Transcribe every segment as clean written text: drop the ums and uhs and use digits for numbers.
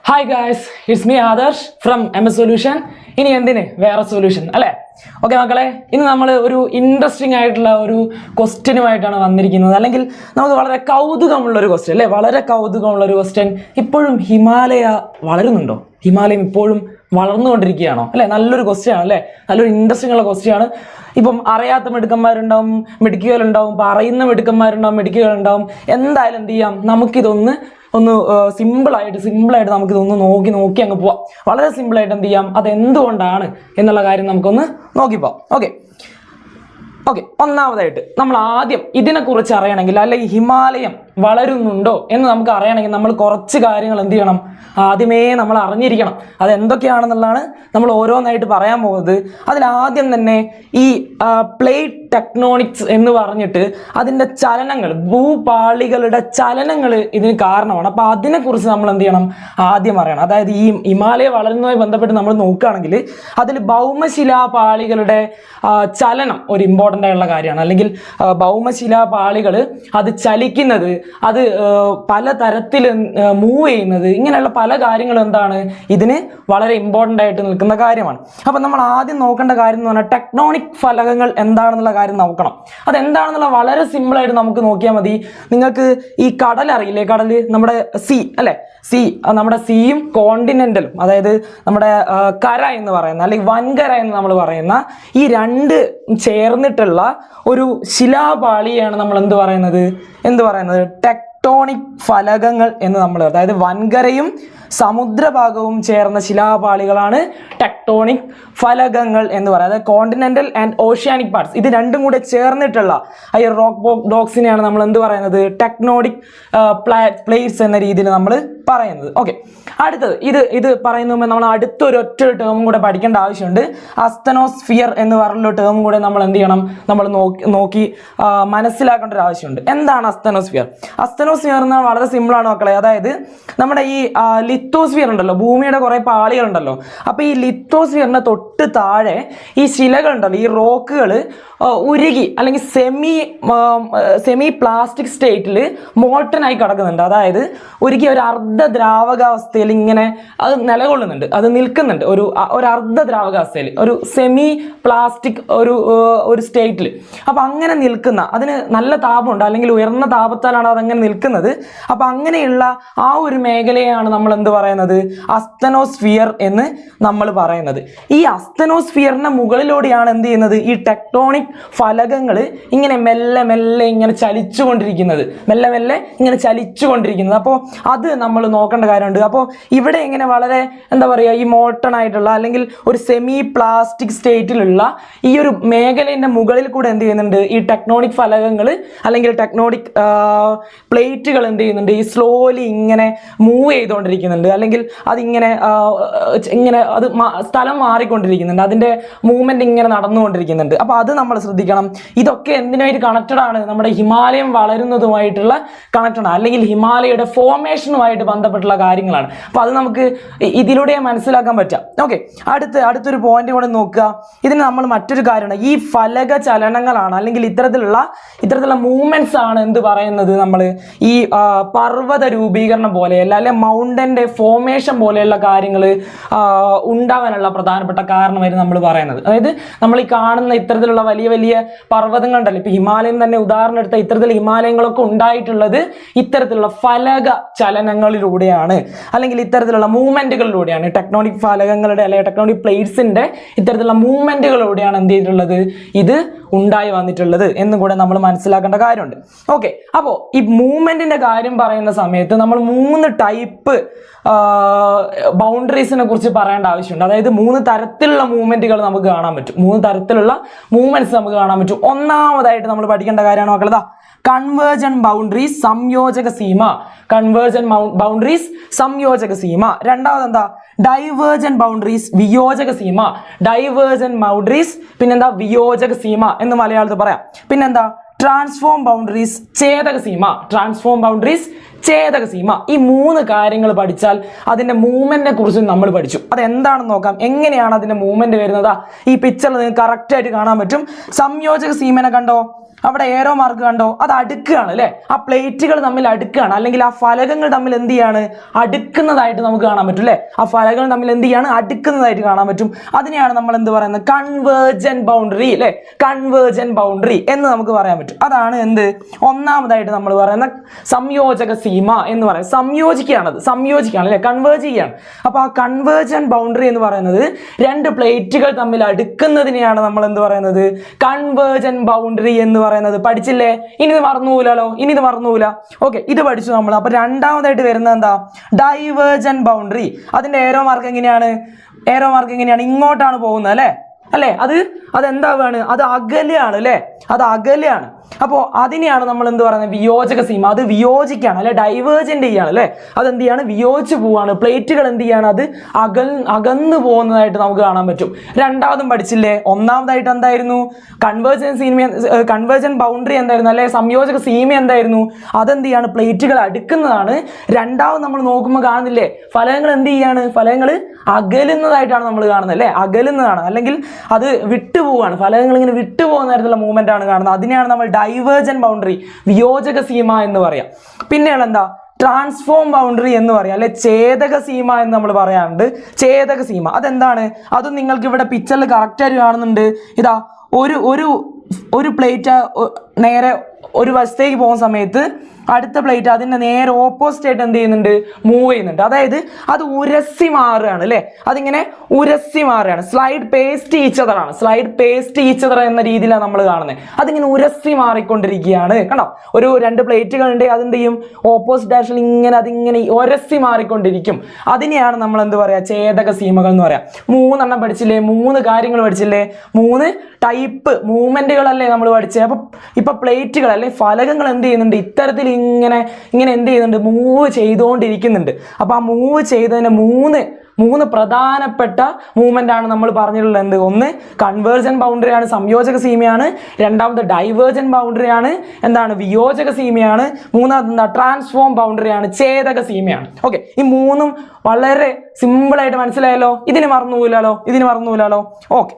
Hi guys, it's me Adarsh from MS solution. ഇനി എന്തിന് വേറെ സൊല്യൂഷൻ അല്ലേ? ഓക്കെ മക്കളെ, ഇന്ന് നമ്മൾ ഒരു ഇൻട്രസ്റ്റിംഗ് ആയിട്ടുള്ള ഒരു ക്വസ്റ്റ്യനുമായിട്ടാണ് വന്നിരിക്കുന്നത്. അല്ലെങ്കിൽ നമുക്ക് വളരെ കൗതുകമുള്ളൊരു ക്വസ്റ്റ്യൻ അല്ലേ, വളരെ കൗതുകമുള്ളൊരു ക്വസ്റ്റ്യൻ. ഇപ്പോഴും ഹിമാലയ വളരുന്നുണ്ടോ? ഹിമാലയം ഇപ്പോഴും വളർന്നുകൊണ്ടിരിക്കുകയാണോ അല്ലേ? നല്ലൊരു ക്വസ്റ്റ്യൻ ആണ് അല്ലേ, നല്ലൊരു ഇൻട്രസ്റ്റിംഗ് ഉള്ള ക്വസ്റ്റ്യൻ ആണ്. ഇപ്പം അറിയാത്ത മിടുക്കന്മാരുണ്ടാവും, മിടുക്കികളുണ്ടാവും, പറയുന്ന മിടുക്കന്മാരുണ്ടാവും, മിടുക്കികളുണ്ടാവും. എന്തായാലും എന്ത് ചെയ്യാം, നമുക്കിതൊന്ന് സിമ്പിളായിട്ട് നമുക്കിതൊന്ന് നോക്കി അങ്ങ് പോവാം. വളരെ സിമ്പിളായിട്ട് എന്ത് ചെയ്യാം, അതെന്തുകൊണ്ടാണ് എന്നുള്ള കാര്യം നമുക്കൊന്ന് നോക്കിപ്പോവാം. ഓക്കെ, ഒന്നാമതായിട്ട് നമ്മൾ ആദ്യം ഇതിനെക്കുറിച്ച് അറിയണമെങ്കിൽ, അല്ലെങ്കിൽ ഹിമാലയം വളരുന്നുണ്ടോ എന്ന് നമുക്ക് അറിയണമെങ്കിൽ നമ്മൾ കുറച്ച് കാര്യങ്ങൾ എന്ത് ചെയ്യണം, ആദ്യമേ നമ്മൾ അറിഞ്ഞിരിക്കണം. അത് എന്തൊക്കെയാണെന്നുള്ളതാണ് നമ്മൾ ഓരോന്നായിട്ട് പറയാൻ പോകുന്നത്. അതിലാദ്യം തന്നെ ഈ പ്ലേറ്റ് ടെക്ടോണിക്സ് എന്ന് പറഞ്ഞിട്ട് അതിൻ്റെ ചലനങ്ങൾ, ഭൂപാളികളുടെ ചലനങ്ങൾ ഇതിന് കാരണമാണ്. അപ്പോൾ അതിനെക്കുറിച്ച് നമ്മൾ എന്ത് ചെയ്യണം, ആദ്യം അറിയണം. അതായത് ഈ ഹിമാലയ വളരുന്നതുമായി ബന്ധപ്പെട്ട് നമ്മൾ നോക്കുകയാണെങ്കിൽ അതിൽ ഭൗമശിലാപാളികളുടെ ചലനം ഒരു ഇമ്പോർട്ടൻ്റ് ആയിട്ടുള്ള കാര്യമാണ്. അല്ലെങ്കിൽ ഭൗമശിലാപാളികൾ അത് ചലിക്കുന്നത്, അത് പല തരത്തിൽ മൂവ് ചെയ്യുന്നത്, ഇങ്ങനെയുള്ള പല കാര്യങ്ങളും എന്താണ്, ഇതിന് വളരെ ഇമ്പോർട്ടൻ്റ് ആയിട്ട് നിൽക്കുന്ന കാര്യമാണ്. അപ്പം നമ്മൾ ആദ്യം നോക്കേണ്ട കാര്യം എന്ന് പറഞ്ഞാൽ ടെക്ടോണിക് ഫലകങ്ങൾ എന്താണെന്നുള്ള കാര്യം നോക്കണം. അതെന്താണെന്നുള്ള വളരെ സിമ്പിളായിട്ട് നമുക്ക് നോക്കിയാൽ മതി. നിങ്ങൾക്ക് ഈ കടൽ അറിയില്ലേ, കടൽ നമ്മുടെ സീ അല്ലേ, നമ്മുടെ സീയും കോണ്ടിനെന്റലും, അതായത് നമ്മുടെ കര എന്ന് പറയുന്ന അല്ലെങ്കിൽ വൻകര എന്ന് നമ്മൾ പറയുന്ന ഈ രണ്ട് ചേർന്നിട്ടുള്ള ഒരു ശിലാപാളിയാണ് നമ്മൾ എന്ത് പറയുന്നത് ടെക്ടോണിക് ഫലകങ്ങൾ എന്ന് നമ്മൾ, അതായത് വൻകരയും സമുദ്രഭാഗവും ചേർന്ന ശിലാപാളികളാണ് ടെക്ടോണിക് ഫലകങ്ങൾ എന്ന് പറയുന്നത്. അതായത് കോണ്ടിനെന്റൽ ആൻഡ് ഓഷ്യാനിക് പാർട്സ്, ഇത് രണ്ടും കൂടെ ചേർന്നിട്ടുള്ള ഈ റോക്ക് ബ്ലോക്സിനെയാണ് നമ്മൾ എന്ത് പറയുന്നത്, ടെക്ടോണിക് പ്ലേറ്റ്സ് എന്ന രീതിയിൽ നമ്മൾ പറയുന്നത്. ഓക്കെ, അടുത്തത് ഇത് പറയുമ്പോൾ നമ്മൾ ഒറ്റ ടേമും കൂടെ പഠിക്കേണ്ട ആവശ്യമുണ്ട്. അസ്തനോസ്ഫിയർ എന്ന് പറഞ്ഞുള്ള ടേമും കൂടെ നമ്മൾ എന്ത് ചെയ്യണം, നമ്മൾ നോക്കി മനസ്സിലാക്കേണ്ട ഒരു ആവശ്യമുണ്ട്. എന്താണ് അസ്തനോസ്ഫിയർ എന്നാൽ വളരെ സിമ്പിളാണ് മക്കളെ. അതായത് നമ്മുടെ ഈ ലിത്തോസ്ഫിയർ ഉണ്ടല്ലോ, ഭൂമിയുടെ കുറേ പാളികൾ ഉണ്ടല്ലോ. അപ്പോൾ ഈ ലിത്തോസ്ഫിയറിന്റെ തൊട്ട് താഴെ ഈ ശിലകൾ ഉണ്ടല്ലോ, ഈ റോക്കുകൾ ഉരുകി അല്ലെങ്കിൽ സെമി പ്ലാസ്റ്റിക് സ്റ്റേറ്റിൽ മോൾട്ടനായി കിടക്കുന്നുണ്ട്. അതായത് ഉരുകി ഒരു അർദ്ധ ദ്രാവകാവസ്ഥയിൽ ഇങ്ങനെ അത് നിലകൊള്ളുന്നുണ്ട്, അത് നിൽക്കുന്നുണ്ട് ഒരു അർദ്ധ ദ്രാവകാവസ്ഥയിൽ, ഒരു സെമി പ്ലാസ്റ്റിക് ഒരു സ്റ്റേറ്റിൽ. അപ്പം അങ്ങനെ നിൽക്കുന്ന, അതിന് നല്ല താപമുണ്ട്, അല്ലെങ്കിൽ ഉയർന്ന താപത്താലാണ് അതങ്ങനെ നിൽക്കുന്നത്. അപ്പം അങ്ങനെയുള്ള ആ ഒരു മേഖലയാണ് നമ്മൾ എന്ത് പറയുന്നത്, അസ്തനോസ്ഫിയർ എന്ന് നമ്മൾ പറയുന്നത്. ഈ അസ്തനോസ്ഫിയറിന്റെ മുകളിലൂടെയാണ് എന്ത് ചെയ്യുന്നത്, ഈ ടെക്ടോണിക് ഫലകങ്ങൾ ഇങ്ങനെ മെല്ലെ ഇങ്ങനെ ചലിച്ചുകൊണ്ടിരിക്കുന്നത്. അപ്പോൾ അത് നമ്മൾ നോക്കേണ്ട കാര്യമുണ്ട്. അപ്പോൾ ഇവിടെ ഇങ്ങനെ വളരെ എന്താ പറയുക, ഈ മോൾട്ടൺ ആയിട്ടുള്ള അല്ലെങ്കിൽ ഒരു സെമി പ്ലാസ്റ്റിക് സ്റ്റേറ്റിലുള്ള ഈ ഒരു മേഖലയുടെ മുകളിൽ കൂടെ എന്ത് ചെയ്യുന്നുണ്ട്, ഈ ടെക്ടോണിക് ഫലകങ്ങൾ അല്ലെങ്കിൽ ടെക്ടോണിക് പ്ലേറ്റുകൾ എന്ത് ചെയ്യുന്നുണ്ട്, ഈ സ്ലോലി ഇങ്ങനെ മൂവ് ചെയ്തുകൊണ്ടിരിക്കുന്നുണ്ട്, അല്ലെങ്കിൽ അതിങ്ങനെ അത് സ്ഥലം മാറിക്കൊണ്ടിരിക്കുന്നുണ്ട്, അതിൻ്റെ മൂവ്മെന്റ് ഇങ്ങനെ നടന്നുകൊണ്ടിരിക്കുന്നുണ്ട്. അപ്പോൾ അത് നമ്മൾ ശ്രദ്ധിക്കണം. ഇതൊക്കെ എന്തിനായിട്ട് കണക്റ്റഡ് ആണ്, നമ്മുടെ ഹിമാലയം വളരുന്നതുമായിട്ടുള്ള കണക്റ്റഡ്, അല്ലെങ്കിൽ ഹിമാലയയുടെ ഫോർമേഷനുമായിട്ട് ബന്ധപ്പെട്ടുള്ള കാര്യങ്ങളാണ്. അപ്പോൾ അത് നമുക്ക് ഇതിലൂടെ മനസ്സിലാക്കാൻ പറ്റാം. ഓക്കെ, അടുത്തൊരു പോയിന്റ് കൂടെ നോക്കുക. ഇതിന് നമ്മൾ മറ്റൊരു കാര്യമാണ്, ഈ ഫലക ചലനങ്ങളാണ് അല്ലെങ്കിൽ ഇത്തരത്തിലുള്ള മൂവ്മെന്റ്സ് ആണ് എന്ത് പറയുന്നത്, നമ്മൾ ഈ പർവ്വത രൂപീകരണം പോലെയല്ല, അല്ലെ മൗണ്ടന്റെ ഫോർമേഷൻ പോലെയുള്ള കാര്യങ്ങൾ ഉണ്ടാവാനുള്ള പ്രധാനപ്പെട്ട കാരണമായിരുന്നു നമ്മൾ പറയുന്നത്. അതായത് നമ്മൾ ഈ കാണുന്ന ഇത്തരത്തിലുള്ള വലിയ പർവ്വതങ്ങൾ ഉണ്ടല്ലോ, ഇപ്പൊ ഹിമാലയം തന്നെ ഉദാഹരണം എടുത്ത ഇത്തരത്തിലുള്ള ഹിമാലയങ്ങളൊക്കെ ഉണ്ടായിട്ടുള്ളത് ഇത്തരത്തിലുള്ള ഫലക ചലനങ്ങളിലൂടെയാണ്, അല്ലെങ്കിൽ ഇത്തരത്തിലുള്ള മൂവ്മെന്റുകളിലൂടെയാണ്. ടെക്ടോണിക് ഫലകങ്ങളുടെ അല്ലെങ്കിൽ ടെക്ടോണിക് പ്ലേറ്റ്സിന്റെ ഇത്തരത്തിലുള്ള മൂവ്മെന്റുകളിലൂടെയാണ് എന്ത് ചെയ്തിട്ടുള്ളത്, ഇത് ഉണ്ടായി വന്നിട്ടുള്ളത് എന്നും കൂടെ നമ്മൾ മനസ്സിലാക്കേണ്ട കാര്യമുണ്ട്. ഓക്കെ, അപ്പോൾ ഈ മൂവ്മെന്റിന്റെ കാര്യം പറയുന്ന സമയത്ത് നമ്മൾ 3 ടൈപ്പ് ബൗണ്ടറീസിനെ കുറിച്ച് പറയേണ്ട ആവശ്യമുണ്ട്. അതായത് 3 തരത്തിലുള്ള മൂവ്മെന്റുകൾ നമുക്ക് കാണാൻ പറ്റും, 3 തരത്തിലുള്ള മൂവ്മെന്റ്സ് നമുക്ക് കാണാൻ പറ്റും. ഒന്നാമതായിട്ട് നമ്മൾ പഠിക്കേണ്ട കാര്യമാണ് മക്കളെ, കൺവേർജന്റ് ബൗണ്ടറീസ്, സംയോജക സീമ. രണ്ടാമത് എന്താ, ഡൈവേർജന്റ് ബൗണ്ടറീസ്, വിയോജക സീമ. പിന്നെന്താ, വിയോജക സീമ എന്ന് മലയാളത്തിൽ പറയാം. പിന്നെന്താ, ട്രാൻസ്ഫോം ബൗണ്ടറീസ്, ഛേദക സീമ. ഈ 3 കാര്യങ്ങൾ പഠിച്ചാൽ അതിന്റെ മൂവ്മെന്റിനെ കുറിച്ച് നമ്മൾ പഠിച്ചു. അത് എന്താണെന്ന് നോക്കാം. എങ്ങനെയാണ് അതിന്റെ മൂവ്മെന്റ് വരുന്നത്? ഈ പിക്ചറിൽ നിങ്ങൾക്ക് കറക്റ്റ് ആയിട്ട് കാണാൻ പറ്റും. സംയോജക സീമനെ കണ്ടോ? അവിടെ ഏറോ മാർക്ക് കണ്ടോ? അത് അടുക്കുകയാണ് അല്ലെ. ആ പ്ലേറ്റുകൾ തമ്മിൽ അടുക്കുകയാണ്, അല്ലെങ്കിൽ ആ ഫലകങ്ങൾ തമ്മിൽ എന്ത് ചെയ്യാണ്? അടുക്കുന്നതായിട്ട് നമുക്ക് കാണാൻ പറ്റും അല്ലെ. ആ ഫലകങ്ങൾ തമ്മിൽ എന്ത് ചെയ്യാണ്? അടുക്കുന്നതായിട്ട് കാണാൻ പറ്റും. അതിനെയാണ് നമ്മൾ എന്ത് പറയുന്നത്? കൺവേർജന്റ് ബൗണ്ടറി അല്ലെ. കൺവേർജന്റ് ബൗണ്ടറി എന്ന് നമുക്ക് പറയാൻ പറ്റും. അതാണ് എന്ത് ഒന്നാമതായിട്ട് നമ്മൾ പറയുന്ന സംയോജക സീമ എന്ന് പറയുന്നത്. സംയോജിക്കുകയാണ് അല്ലെ, കൺവേർജ് ചെയ്യാണ്. അപ്പൊ ആ കൺവേർജന്റ് ബൗണ്ടറി എന്ന് പറയുന്നത് 2 പ്ലേറ്റുകൾ തമ്മിൽ അടുക്കുന്നതിനെയാണ് നമ്മൾ എന്ത് പറയുന്നത്? കൺവേർജന്റ് ബൗണ്ടറി എന്ന് പറയുന്നത്. പഠിച്ചില്ലേ? ഇനി ഇത് മറന്നുപോല. ഓക്കെ, ഇത് പഠിച്ചു നമ്മൾ. അപ്പൊ രണ്ടാമതായിട്ട് വരുന്നത് എന്താ? Divergent boundary. അതിന്റെ ഏറോ മാർക്ക് എങ്ങനെയാണ്? ഇങ്ങോട്ടാണ് പോകുന്നത് അല്ലേ. അതെന്താവാണ്? അത് അകലെയാണ് അല്ലെ. അത് അകലെയാണ്. അപ്പോൾ അതിനെയാണ് നമ്മൾ എന്ത് പറയുന്നത്? വിയോജക സീമ. അത് വിയോജിക്കാണ് അല്ലെ, ഡൈവേർജന്റ് ചെയ്യാണ് അല്ലെ. അതെന്ത് ചെയ്യാണ്? വിയോജിച്ച് പോവാണ്. പ്ലേറ്റുകൾ എന്ത് ചെയ്യാണ്? അത് അകന്നു പോകുന്നതായിട്ട് നമുക്ക് കാണാൻ പറ്റും. രണ്ടാമതും പഠിച്ചില്ലേ? ഒന്നാമതായിട്ട് എന്തായിരുന്നു? കൺവേർജന്റ് ബൗണ്ടറി എന്തായിരുന്നു അല്ലെ, സംയോജക സീമ എന്തായിരുന്നു? അതെന്ത് ചെയ്യാണ്? പ്ലേറ്റുകൾ അടുക്കുന്നതാണ്. രണ്ടാമത് നമ്മൾ നോക്കുമ്പോൾ കാണുന്നില്ലേ, ഫലകങ്ങൾ എന്ത് ചെയ്യാണ്? ഫലകങ്ങൾ അകലുന്നതായിട്ടാണ് നമ്മൾ കാണുന്നത് അല്ലെ. അകലുന്നതാണ്, അല്ലെങ്കിൽ അത് വിട്ടുപോവാണ്. ഫലകങ്ങൾ ഇങ്ങനെ വിട്ടുപോകുന്ന തരത്തിലുള്ള മൂവ്മെന്റ് ആണ് കാണുന്നത്. അതിനെയാണ് നമ്മൾ ഡൈവേർജന്റ് ബൗണ്ടറി, വിയോജക സീമ എന്ന് പറയാം. പിന്നെയാണ് എന്താ? ട്രാൻസ്ഫോം ബൗണ്ടറി എന്ന് പറയാം അല്ലെ. ഛേദക സീമ എന്ന് നമ്മൾ പറയാറുണ്ട്. ഛേദക സീമ അതെന്താണ്? അതും നിങ്ങൾക്ക് ഇവിടെ പിക്ചറിൽ കറക്റ്റ് ആയിട്ട് കാണുന്നുണ്ട്. ഇതാ ഒരു പ്ലേറ്റ് നേരെ ഒരു വശത്തേക്ക് പോകുന്ന സമയത്ത് അടുത്ത പ്ലേറ്റ് അതിന്റെ നേരെ ഓപ്പോസിറ്റ് ആയിട്ട് എന്ത് ചെയ്യുന്നുണ്ട്? മൂവ് ചെയ്യുന്നുണ്ട്. അതായത് അത് ഉരസി മാറുകയാണ് അല്ലെ. അതിങ്ങനെ ഉരസി മാറുകയാണ്. സ്ലൈഡ് പേസ്റ്റ് ഈച്ചതറാണ്. സ്ലൈഡ് പേസ്റ്റ് ഈച്ചതറ എന്ന രീതിയിലാണ് നമ്മൾ കാണുന്നത്. അതിങ്ങനെ ഉരസി മാറിക്കൊണ്ടിരിക്കുകയാണ്. കണ്ടോ? ഒരു 2 പ്ലേറ്റുകൾ ഉണ്ട്. അതെന്ത് ചെയ്യും? ഓപ്പോസിറ്റ് ഡയറക്ഷനിൽ അതിങ്ങനെ ഉരസി മാറിക്കൊണ്ടിരിക്കും. അതിനെയാണ് നമ്മൾ എന്ത് പറയാ? ഛേദക സീമകൾ എന്ന് പറയാം. 3 എണ്ണം പഠിച്ചില്ലേ? 3 കാര്യങ്ങൾ പഠിച്ചില്ലേ? 3 ടൈപ്പ് മൂവ്മെന്റുകളല്ലേ നമ്മൾ പഠിച്ചത്. അപ്പൊ ഇപ്പൊ പ്ലേറ്റുകൾ അല്ലെ, ഫലകങ്ങൾ എന്ത് ചെയ്യുന്നുണ്ട്? ഇത്തരത്തിൽ ഇങ്ങനെ എന്ത് ചെയ്യുന്നുണ്ട്? മൂവ് ചെയ്തുകൊണ്ടിരിക്കുന്നുണ്ട്. അപ്പൊ ആ മൂവ് ചെയ്തതിന് മൂന്ന് പ്രധാനപ്പെട്ട മൂവ്മെന്റ് ആണ് നമ്മൾ പറഞ്ഞിട്ടുള്ളത്. എന്ത്? ഒന്ന് കൺവേർജന്റ് ബൗണ്ടറിയാണ്, സംയോജക സീമയാണ്. രണ്ടാമത് ഡൈവേർജന്റ് ബൗണ്ടറിയാണ്, എന്താണ്? വിയോജക സീമയാണ്. മൂന്നാമത് എന്താ? ട്രാൻസ്ഫോം ബൗണ്ടറിയാണ്, ഛേദക സീമയാണ്. ഓക്കെ, ഈ 3 വളരെ സിമ്പിൾ ആയിട്ട് മനസ്സിലായല്ലോ. ഇതിന് മറന്നുപോലോ. ഓക്കെ,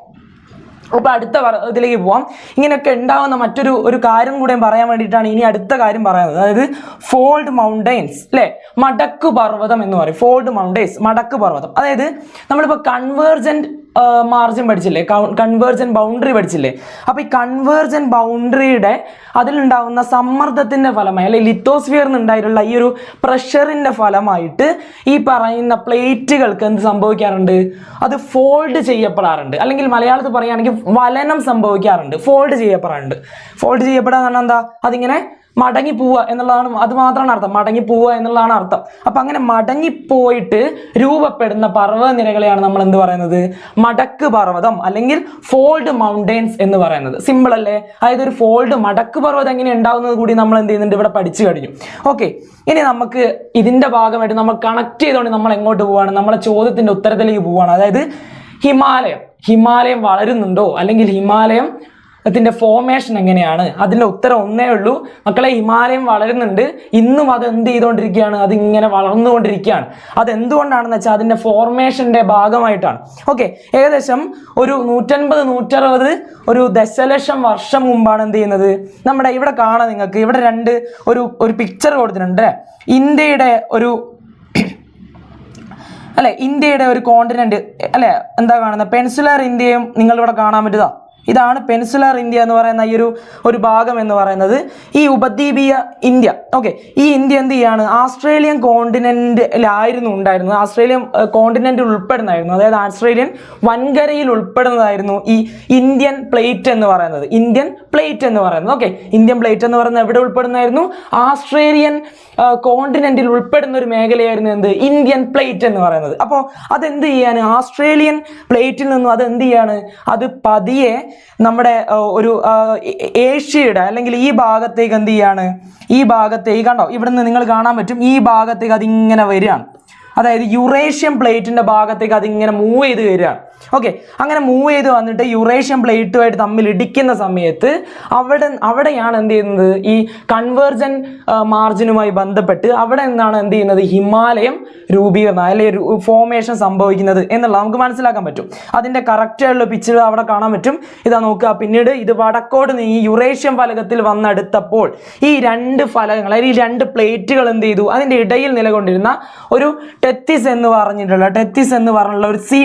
അപ്പൊ അടുത്ത ഇതിലേക്ക് പോവാം. ഇങ്ങനെയൊക്കെ ഉണ്ടാവുന്ന മറ്റൊരു കാര്യം കൂടെ പറയാൻ വേണ്ടിയിട്ടാണ് ഇനി അടുത്ത കാര്യം പറയുന്നത്. അതായത് ഫോൾഡ് മൗണ്ടെയിൻസ് അല്ലെ, മടക്കു പർവ്വതം എന്ന് പറയും. ഫോൾഡ് മൗണ്ടെയിൻസ്, മടക്കു പർവ്വതം. അതായത് നമ്മളിപ്പോ കൺവേർജന്റ് മാർജിൻ പഠിച്ചില്ലേ, കൺവേർജന്റ് ബൗണ്ടറി പഠിച്ചില്ലേ. അപ്പൊ ഈ കൺവേർജന്റ് ബൗണ്ടറിയുടെ അതിലുണ്ടാവുന്ന സമ്മർദ്ദത്തിന്റെ ഫലമായി അല്ലെ, ലിത്തോസ്ഫിയറിൽ നിന്നുണ്ടായിട്ടുള്ള ഈ ഒരു പ്രഷറിന്റെ ഫലമായിട്ട് ഈ പറയുന്ന പ്ലേറ്റുകൾക്ക് എന്ത് സംഭവിക്കാറുണ്ട്? അത് ഫോൾഡ് ചെയ്യപ്പെടാറുണ്ട്. അല്ലെങ്കിൽ മലയാളത്തിൽ പറയുകയാണെങ്കിൽ വലനം സംഭവിക്കാറുണ്ട്. ഫോൾഡ് ചെയ്യപ്പെടാറുണ്ട്. ഫോൾഡ് ചെയ്യപ്പെടാന്ന് പറഞ്ഞാൽ എന്താ? അതിങ്ങനെ മടങ്ങിപ്പോവുക എന്നുള്ളതാണ്. അത് മാത്രമാണ് അർത്ഥം, മടങ്ങിപ്പോവുക എന്നുള്ളതാണ് അർത്ഥം. അപ്പൊ അങ്ങനെ മടങ്ങിപ്പോയിട്ട് രൂപപ്പെടുന്ന പർവ്വതനിരകളെയാണ് നമ്മൾ എന്ത് പറയുന്നത്? മടക്ക് പർവ്വതം അല്ലെങ്കിൽ ഫോൾഡ് മൗണ്ടെയിൻസ് എന്ന് പറയുന്നത്. സിമ്പിൾ അല്ലേ? അതായത് ഒരു ഫോൾഡ് മടക്ക് പർവ്വതം എങ്ങനെ ഉണ്ടാവുന്നത് കൂടി നമ്മൾ എന്ത് ചെയ്യുന്നുണ്ട്? ഇവിടെ പഠിച്ചു കഴിഞ്ഞു. ഓക്കെ, ഇനി നമുക്ക് ഇതിന്റെ ഭാഗമായിട്ട് നമ്മൾ കണക്ട് ചെയ്തുകൊണ്ട് നമ്മൾ എങ്ങോട്ട് പോവാണ്? നമ്മളെ ചോദ്യത്തിന്റെ ഉത്തരത്തിലേക്ക് പോവാണ്. അതായത് ഹിമാലയം വളരുന്നുണ്ടോ, അല്ലെങ്കിൽ ഹിമാലയത്തിന്റെ ഫോർമേഷൻ എങ്ങനെയാണ്? അതിന്റെ ഉത്തരം ഒന്നേ ഉള്ളൂ മക്കളെ, ഹിമാലയം വളരുന്നുണ്ട്. ഇന്നും അത് എന്ത് ചെയ്തുകൊണ്ടിരിക്കുകയാണ്? അതിങ്ങനെ വളർന്നുകൊണ്ടിരിക്കുകയാണ്. അതെന്തുകൊണ്ടാണെന്ന് വെച്ചാൽ അതിന്റെ ഫോർമേഷന്റെ ഭാഗമായിട്ടാണ്. ഓക്കെ, ഏകദേശം ഒരു 150-160 ഒരു ദശലക്ഷം വർഷം മുമ്പാണ് എന്ത് ചെയ്യുന്നത്? നമ്മുടെ ഇവിടെ കാണാം നിങ്ങൾക്ക്, ഇവിടെ ഒരു പിക്ചർ കൊടുത്തിട്ടുണ്ട്. ഇന്ത്യയുടെ ഒരു കോണ്ടിനെന്റ് അല്ലെ, എന്താ കാണുന്നത്? പെനിൻസുലർ ഇന്ത്യയും നിങ്ങളിവിടെ കാണാൻ പറ്റുക. ഇതാണ് പെനിൻസുലർ ഇന്ത്യ എന്ന് പറയുന്ന ഈ ഒരു ഭാഗം എന്ന് പറയുന്നത്, ഈ ഉപദ്വീപീയ ഇന്ത്യ. ഓക്കെ, ഈ ഇന്ത്യ എന്ത് ചെയ്യാണ്? ആസ്ട്രേലിയൻ കോണ്ടിനെന്റിലായിരുന്നു ഉണ്ടായിരുന്നത്. ആസ്ട്രേലിയൻ കോണ്ടിനെന്റിൽ ഉൾപ്പെടുന്നതായിരുന്നു. അതായത് ആസ്ട്രേലിയൻ വൻകരയിൽ ഉൾപ്പെടുന്നതായിരുന്നു ഈ ഇന്ത്യൻ പ്ലേറ്റ് എന്ന് പറയുന്നത്. ഓക്കെ, ഇന്ത്യൻ പ്ലേറ്റ് എന്ന് പറയുന്നത് എവിടെ ഉൾപ്പെടുന്നതായിരുന്നു? ആസ്ട്രേലിയൻ കോണ്ടിനെന്റിൽ ഉൾപ്പെടുന്ന ഒരു മേഖലയായിരുന്നു എന്ത്? ഇന്ത്യൻ പ്ലേറ്റ് എന്ന് പറയുന്നത്. അപ്പോൾ അതെന്ത് ചെയ്യാണ്? ആസ്ട്രേലിയൻ പ്ലേറ്റിൽ നിന്നും അതെന്ത് ചെയ്യാണ്? അത് പതിയെ നമ്മുടെ ഒരു ഏഷ്യയുടെ അല്ലെങ്കിൽ ഈ ഭാഗത്തേക്ക് എന്ത് ചെയ്യാണ്? ഈ ഭാഗത്തേക്ക് കണ്ടോ, ഇവിടുന്ന് നിങ്ങൾ കാണാൻ പറ്റും, ഈ ഭാഗത്തേക്ക് അതിങ്ങനെ വരികയാണ്. അതായത് യുറേഷ്യൻ പ്ലേറ്റിന്റെ ഭാഗത്തേക്ക് അതിങ്ങനെ മൂവ് ചെയ്ത് വരികയാണ്. ഓക്കെ, അങ്ങനെ മൂവ് ചെയ്ത് വന്നിട്ട് യുറേഷ്യൻ പ്ലേറ്റുമായിട്ട് തമ്മിൽ ഇടിക്കുന്ന സമയത്ത് അവിടെയാണ് എന്ത് ചെയ്യുന്നത്, ഈ കൺവേർജൻ മാർജിനുമായി ബന്ധപ്പെട്ട് അവിടെ നിന്നാണ് എന്ത് ചെയ്യുന്നത്, ഹിമാലയം രൂപീകരണം അല്ലെങ്കിൽ ഫോമേഷൻ സംഭവിക്കുന്നത് എന്നുള്ളത് നമുക്ക് മനസ്സിലാക്കാൻ പറ്റും. അതിന്റെ കറക്റ്റ് ആയിട്ടുള്ള പിക്ചർ അവിടെ കാണാൻ പറ്റും. ഇതാ നോക്കുക. പിന്നീട് ഇത് വടക്കോട്ട് നീങ്ങി യുറേഷ്യൻ ഫലകത്തിൽ വന്നെടുത്തപ്പോൾ ഈ രണ്ട് ഫലകങ്ങൾ അല്ലെങ്കിൽ ഈ രണ്ട് പ്ലേറ്റുകൾ എന്ത് ചെയ്തു, അതിന്റെ ഇടയിൽ നിലകൊണ്ടിരുന്ന ഒരു ടെത്തിസ് എന്ന് പറഞ്ഞിട്ടുള്ള ഒരു സി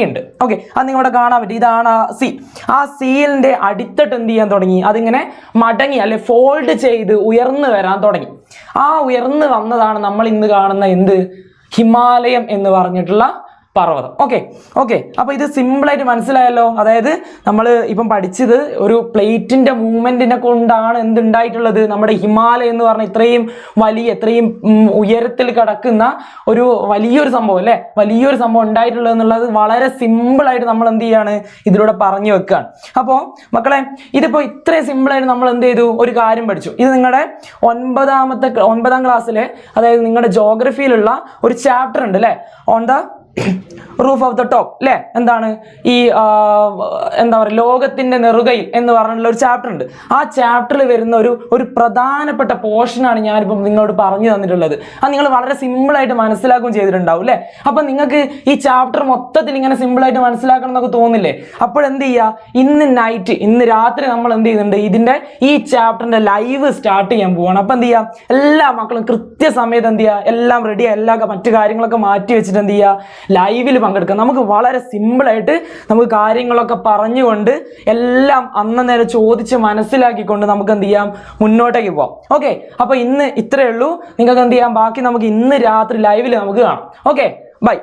ഉണ്ട്. ഓക്കെ, അത് നിങ്ങളുടെ കാണാൻ പറ്റും. ഇതാണ് ആ സി. ആ സീലിന്റെ അടിത്തട്ട് എന്ത് ചെയ്യാൻ തുടങ്ങി, അതിങ്ങനെ മടങ്ങി അല്ലെ ഫോൾഡ് ചെയ്ത് ഉയർന്നു വരാൻ തുടങ്ങി. ആ ഉയർന്നു വന്നതാണ് നമ്മൾ ഇന്ന് കാണുന്ന ഹിമാലയം എന്ന് പറഞ്ഞിട്ടുള്ള പർവ്വതം. ഓക്കെ, അപ്പൊ ഇത് സിമ്പിൾ ആയിട്ട് മനസ്സിലായല്ലോ. അതായത് നമ്മൾ ഇപ്പം പഠിച്ചത് ഒരു പ്ലേറ്റിന്റെ മൂവ്മെന്റിനെ കൊണ്ടാണ് എന്തുണ്ടായിട്ടുള്ളത്, നമ്മുടെ ഹിമാലയം എന്ന് പറഞ്ഞ ഇത്രയും ഉയരത്തിൽ കിടക്കുന്ന ഒരു വലിയൊരു സംഭവം അല്ലെ, വലിയൊരു സംഭവം ഉണ്ടായിട്ടുള്ളത് എന്നുള്ളത് വളരെ സിമ്പിൾ ആയിട്ട് നമ്മൾ എന്ത് ചെയ്യാണ്, ഇതിലൂടെ പറഞ്ഞു വെക്കുകയാണ്. അപ്പോൾ മക്കളെ, ഇതിപ്പോ ഇത്രയും സിമ്പിൾ ആയിട്ട് നമ്മൾ എന്ത് ചെയ്തു, ഒരു കാര്യം പഠിച്ചു. ഇത് നിങ്ങളുടെ 9ാം ക്ലാസ്സിലെ, അതായത് നിങ്ങളുടെ ജോഗ്രഫിയിലുള്ള ഒരു ചാപ്റ്റർ ഉണ്ട് അല്ലെ, on the roof of the top അല്ലെ, എന്താണ് ഈ എന്താ പറയുക, ലോകത്തിന്റെ നെറുകയിൽ എന്ന് പറഞ്ഞിട്ടുള്ള ഒരു ചാപ്റ്റർ ഉണ്ട്. ആ ചാപ്റ്ററിൽ വരുന്ന ഒരു പ്രധാനപ്പെട്ട പോർഷനാണ് ഞാനിപ്പം നിങ്ങളോട് പറഞ്ഞു തന്നിട്ടുള്ളത്. അത് നിങ്ങൾ വളരെ സിമ്പിൾ ആയിട്ട് മനസ്സിലാക്കുകയും ചെയ്തിട്ടുണ്ടാവും അല്ലെ. അപ്പൊ നിങ്ങൾക്ക് ഈ ചാപ്റ്റർ മൊത്തത്തിൽ ഇങ്ങനെ സിമ്പിൾ ആയിട്ട് മനസ്സിലാക്കണം എന്നൊക്കെ തോന്നില്ലേ? അപ്പോഴെന്ത് ചെയ്യുക, ഇന്ന് രാത്രി നമ്മൾ എന്ത് ചെയ്യുന്നുണ്ട്, ഈ ചാപ്റ്ററിന്റെ ലൈവ് സ്റ്റാർട്ട് ചെയ്യാൻ പോവാണ്. അപ്പൊ എന്ത് ചെയ്യാം, എല്ലാ മക്കളും കൃത്യസമയത്ത് എന്ത് ചെയ്യുക, എല്ലാം റെഡി, മറ്റു കാര്യങ്ങളൊക്കെ മാറ്റി വെച്ചിട്ട് എന്ത് ചെയ്യുക, ലൈവിൽ പങ്കെടുക്കാം. നമുക്ക് വളരെ സിമ്പിൾ ആയിട്ട് നമുക്ക് കാര്യങ്ങളൊക്കെ പറഞ്ഞുകൊണ്ട് എല്ലാം അന്നേരം ചോദിച്ച് മനസ്സിലാക്കിക്കൊണ്ട് നമുക്ക് എന്ത് ചെയ്യാം, മുന്നോട്ടേക്ക് പോവാം. ഓക്കെ, അപ്പൊ ഇന്ന് ഇത്രയേ ഉള്ളൂ. നിങ്ങൾക്ക് എന്ത് ചെയ്യാം, ബാക്കി നമുക്ക് ഇന്ന് രാത്രി ലൈവിൽ നമുക്ക് കാണാം. Okay, by.